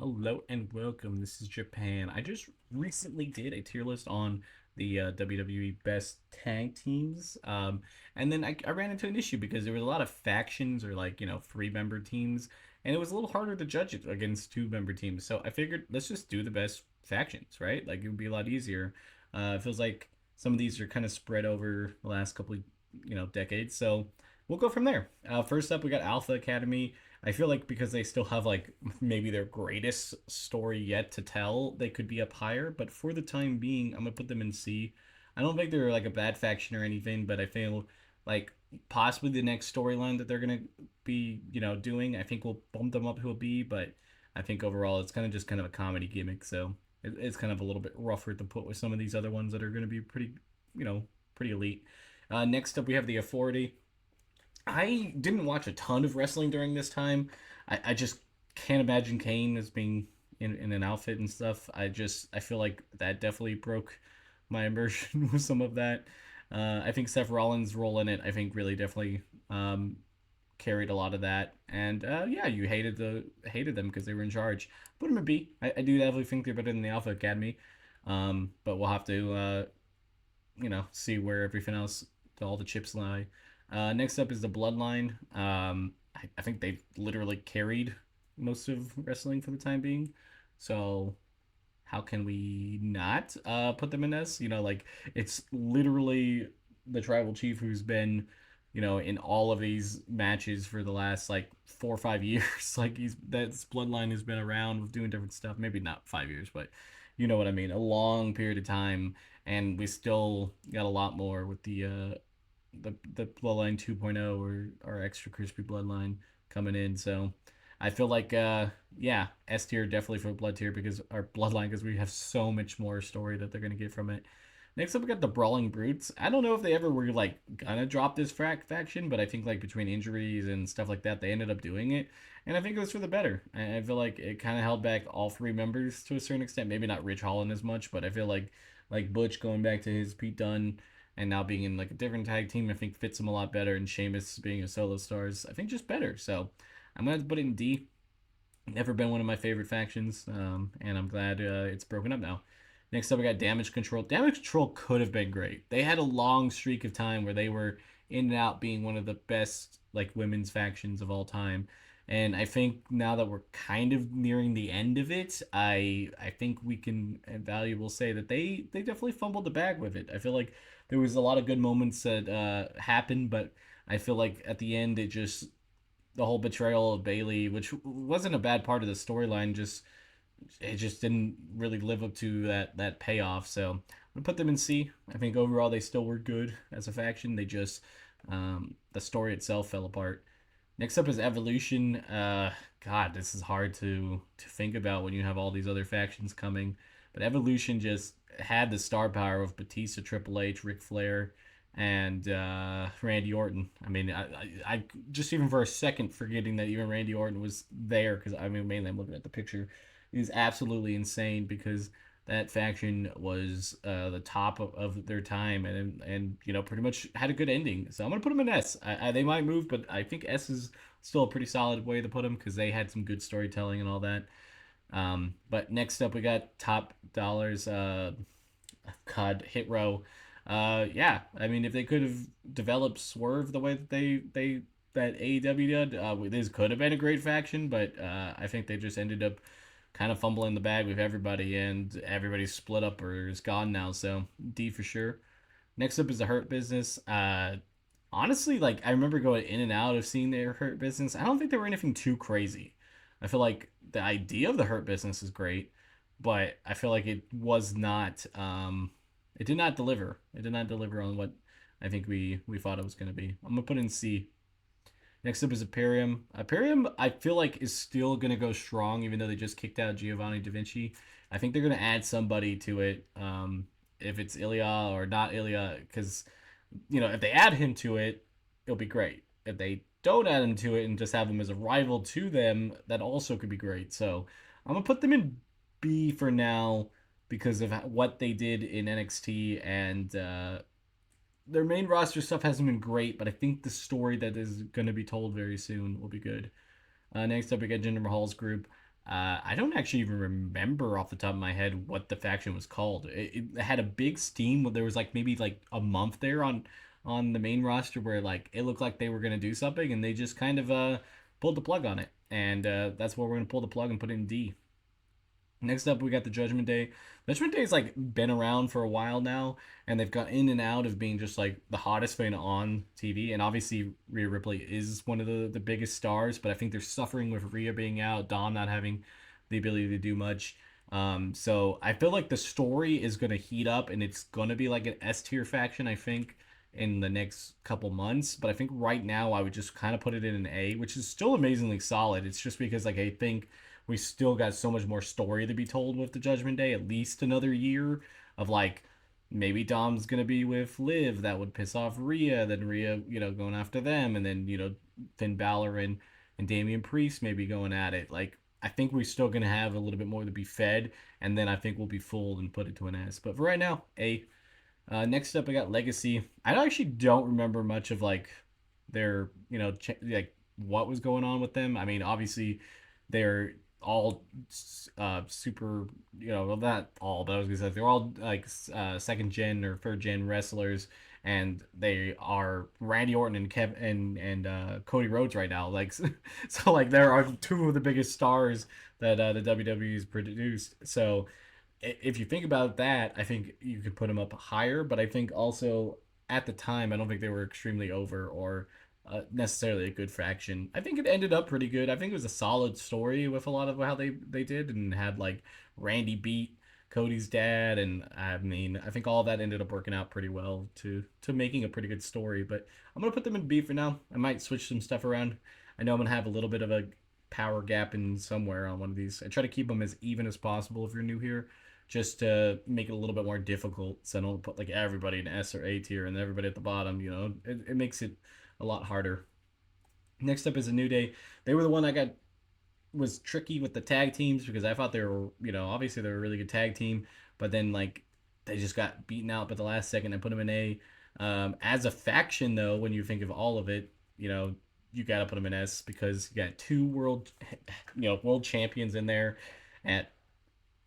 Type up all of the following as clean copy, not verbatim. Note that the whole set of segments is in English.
Hello and welcome. This is Japan. I just recently did a tier list on the WWE Best Tag Teams, and then I ran into an issue because there was a lot of factions or three-member teams, and it was a little harder to judge it against two-member teams. So I figured let's just do the best factions, right? Like it would be a lot easier. It feels like some of these are kind of spread over the last couple of decades, so we'll go from there. First up, we got Alpha Academy. I feel like because they still have like maybe their greatest story yet to tell, they could be up higher. But for the time being, I'm gonna put them in C. I don't think they're like a bad faction or anything, but I feel like possibly the next storyline that they're gonna be, doing, I think will bump them up to a B. But I think overall it's kind of just kind of a comedy gimmick, so it's kind of a little bit rougher to put with some of these other ones that are gonna be pretty, pretty elite. Next up, we have the Authority. I didn't watch a ton of wrestling during this time. I just can't imagine Kane as being in an outfit and stuff. I feel like that definitely broke my immersion with some of that. I think Seth Rollins' role in it, I think really definitely carried a lot of that. And yeah, you hated them because they were in charge. Put them in B. I do definitely think they're better than the Alpha Academy. But we'll have to see where everything else, all the chips lie. Next up is the Bloodline. I think they've literally carried most of wrestling for the time being. So how can we not put them in S? Like it's literally the tribal chief who's been, in all of these matches for the last like 4 or 5 years. Like that's bloodline has been around with doing different stuff. Maybe not 5 years, but you know what I mean. A long period of time, and we still got a lot more with the bloodline 2.0 or our extra crispy bloodline coming in. So I feel like yeah, S tier definitely for blood tier because our bloodline because we have so much more story that they're gonna get from it. Next up, we got the Brawling Brutes. I don't know if they ever were like gonna drop this faction, but I think like between injuries and stuff like that, they ended up doing it, and I think it was for the better. I feel like it kind of held back all three members to a certain extent. Maybe not Rich Holland as much, but I feel like Butch going back to his Pete Dunne and now being in like a different tag team, I think fits him a lot better. And Sheamus being a solo stars, I think just better. So I'm gonna put it in D. Never been one of my favorite factions, and I'm glad it's broken up now. Next up, we got Damage Control. Damage Control could have been great. They had a long streak of time where they were in and out being one of the best like women's factions of all time. And I think now that we're kind of nearing the end of it, I think we can valuable say that they definitely fumbled the bag with it. I feel like there was a lot of good moments that happened, but I feel like at the end it just the whole betrayal of Bailey, which wasn't a bad part of the storyline, just it just didn't really live up to that payoff. So I'm gonna put them in C. I think overall they still were good as a faction. They just the story itself fell apart. Next up is Evolution. God, this is hard to think about when you have all these other factions coming. But Evolution just had the star power of Batista, Triple H, Ric Flair, and Randy Orton. I mean, I just even for a second forgetting that even Randy Orton was there because I mean mainly I'm looking at the picture is absolutely insane because that faction was the top of their time and pretty much had a good ending. So I'm gonna put them in S. They might move, but I think S is still a pretty solid way to put them because they had some good storytelling and all that. But next up we got top dollars. God, Hit Row. Yeah, I mean, if they could have developed Swerve the way that that AEW did, this could have been a great faction. But I think they just ended up kind of fumbling the bag with everybody, and everybody's split up or is gone now. So D for sure. Next up is the Hurt Business. Honestly, like I remember going in and out of seeing their Hurt Business. I don't think they were anything too crazy. I feel like the idea of the Hurt Business is great, but I feel like it was not. It did not deliver. It did not deliver on what I think we thought it was going to be. I'm gonna put it in C. Next up is Imperium. Imperium, I feel like, is still going to go strong, even though they just kicked out Giovanni Da Vinci. I think they're going to add somebody to it, if it's Ilya or not Ilya, because, if they add him to it, it'll be great. If they don't add him to it and just have him as a rival to them, that also could be great. So I'm going to put them in B for now because of what they did in NXT and their main roster stuff hasn't been great, but I think the story that is going to be told very soon will be good. Next up, we got Jinder Mahal's group. I don't actually even remember off the top of my head what the faction was called. It had a big steam. There was like maybe like a month there on the main roster where like it looked like they were gonna do something, and they just kind of pulled the plug on it. And that's where we're gonna pull the plug and put it in D. Next up, we got the Judgment Day. Judgment Day's like been around for a while now, and they've got in and out of being just like the hottest thing on TV. And obviously, Rhea Ripley is one of the biggest stars, but I think they're suffering with Rhea being out, Dom not having the ability to do much. So I feel like the story is going to heat up, and it's going to be like an S tier faction, I think, in the next couple months. But I think right now I would just kind of put it in an A, which is still amazingly solid. It's just because like I think we still got so much more story to be told with the Judgment Day. At least another year of like maybe Dom's gonna be with Liv. That would piss off Rhea. Then Rhea, going after them, and then Finn Balor and Damian Priest maybe going at it. Like I think we're still gonna have a little bit more to be fed, and then I think we'll be fooled and put it to an S. But for right now, A. Next up, I got Legacy. I actually don't remember much of like their, like what was going on with them. I mean, obviously, they're all super, well, not all, but I was gonna say they're all like second gen or third gen wrestlers, and they are Randy Orton and Cody Rhodes right now. Like, so like there are two of the biggest stars that the WWE's produced. So if you think about that, I think you could put them up higher. But I think also at the time, I don't think they were extremely over or necessarily a good faction. I think it ended up pretty good. I think it was a solid story with a lot of how they did and had like Randy beat Cody's dad, and I mean I think all that ended up working out pretty well to making a pretty good story. But I'm gonna put them in B for now. I might switch some stuff around. I know I'm gonna have a little bit of a power gap in somewhere on one of these. I try to keep them as even as possible if you're new here, just to make it a little bit more difficult. So I don't put like everybody in S or A tier and everybody at the bottom. It makes it a lot harder. Next up is a New Day. They were the one I got was tricky with the tag teams because I thought they were, obviously they were a really good tag team, but then like they just got beaten out at the last second. I put them in A. As a faction, though, when you think of all of it, you got to put them in S because you got two world champions in there at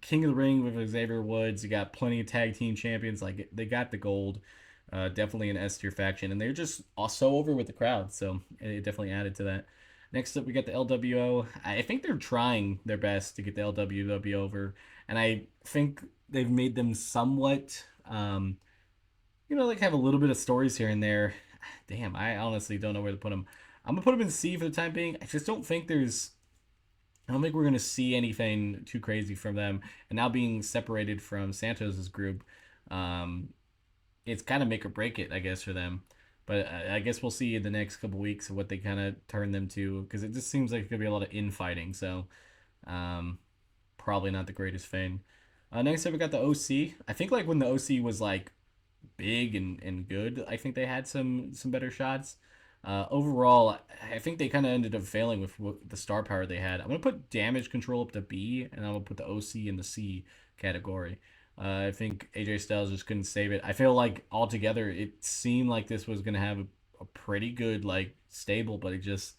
King of the Ring with Xavier Woods. You got plenty of tag team champions. Like they got the gold. Definitely an S tier faction, and they're just so over with the crowd. So it definitely added to that. Next up, we got the LWO. I think they're trying their best to get the LWW over, and I think they've made them somewhat, like have a little bit of stories here and there. Damn, I honestly don't know where to put them. I'm gonna put them in C for the time being. I just don't think there's I don't think we're going to see anything too crazy from them. And now being separated from Santos's group, um, it's kind of make or break it, I guess, for them. But I guess we'll see in the next couple weeks what they kind of turn them to, because it just seems like it's going to be a lot of infighting. So um, probably not the greatest thing. Next up, we got the OC. I think like when the OC was like big and good, I think they had some better shots. Overall, I think they kind of ended up failing with the star power they had. I'm gonna put damage control up to B, and I'm gonna put the OC in the C category. I think AJ Styles just couldn't save it. I feel like altogether it seemed like this was gonna have a pretty good like stable, but it just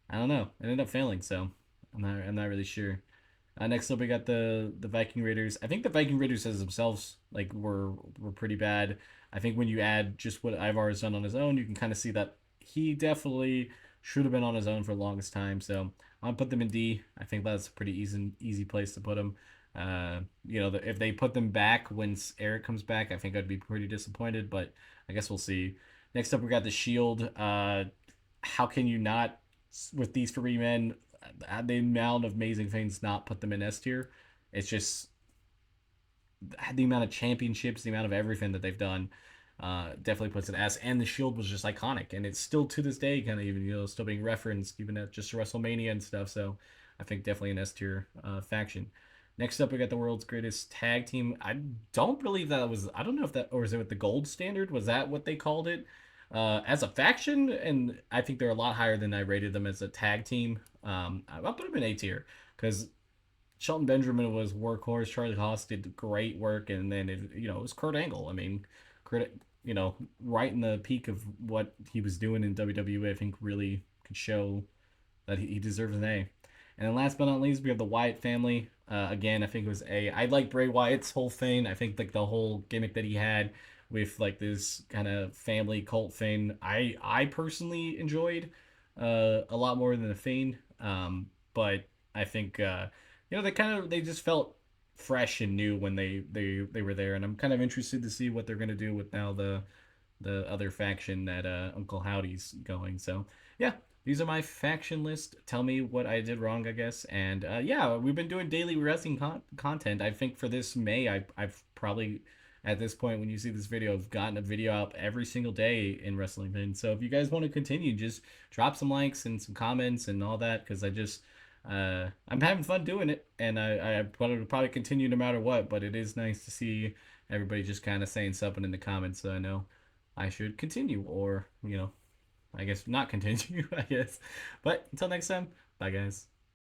I don't know. It ended up failing, so I'm not really sure. Next up, we got the Viking Raiders. I think the Viking Raiders as themselves like were pretty bad. I think when you add just what Ivar has done on his own, you can kind of see that he definitely should have been on his own for the longest time. So I'll put them in D. I think that's a pretty easy place to put them. If they put them back when Eric comes back, I think I'd be pretty disappointed. But I guess we'll see. Next up, we got the Shield. How can you not with these three men? The amount of amazing things not put them in S tier. It's just the amount of championships, the amount of everything that they've done. Definitely puts it S. And the Shield was just iconic, and it's still to this day kind of even still being referenced even at just WrestleMania and stuff. So I think definitely an S tier faction. Next up, we got the world's greatest tag team. I don't believe that was. I don't know if that or is it with the gold standard? Was that what they called it? As a faction, and I think they're a lot higher than I rated them as a tag team. I'll put them in A tier because Shelton Benjamin was workhorse. Charlie Haas did great work, and then it was Kurt Angle. I mean, Kurt, right in the peak of what he was doing in WWE, I think really could show that he deserves an A. And then last but not least, we have the Wyatt family. Again, I think it was a. I like Bray Wyatt's whole thing. I think like the whole gimmick that he had with like this kind of family cult thing. I personally enjoyed a lot more than the Fiend. But I think they just felt fresh and new when they were there, and I'm kind of interested to see what they're gonna do with now the other faction that Uncle Howdy's going. So yeah, these are my faction list. Tell me what I did wrong, I guess. And yeah, we've been doing daily wrestling content. I think for this May, I've probably at this point when you see this video, I've gotten a video up every single day in wrestling. And so if you guys want to continue, just drop some likes and some comments and all that because I'm having fun doing it, and I probably continue no matter what. But it is nice to see everybody just kind of saying something in the comments, so I know I should continue, or I guess not continue. I guess. But until next time, bye guys.